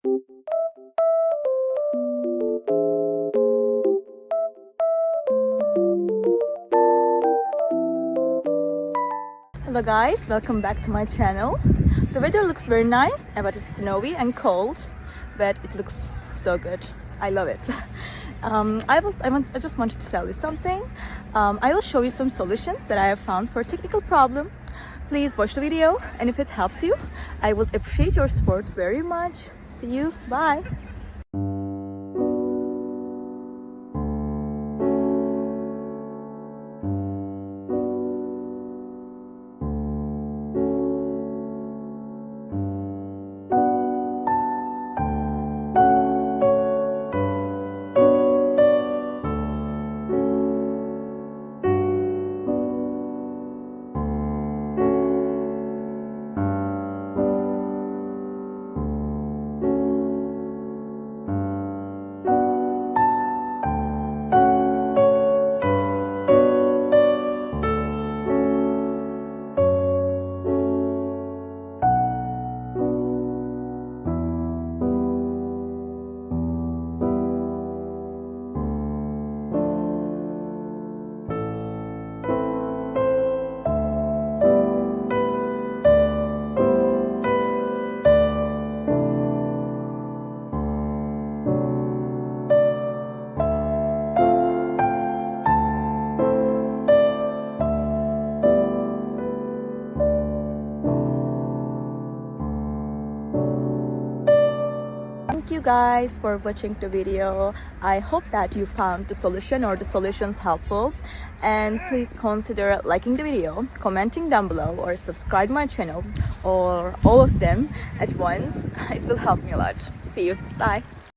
Hello guys, welcome back to my channel. The weather looks very nice, but it's snowy and cold, but it looks so good. I love it. I just wanted to tell you something. I will show you some solutions that I have found for a technical problem. Please watch the video, and if it helps you, I would appreciate your support very much. See you, bye. Thank you guys for watching the video. I hope that you found the solution or the solutions helpful, and please consider liking the video, commenting down below, or subscribe my channel, or all of them at once. It will help me a lot. See you. Bye.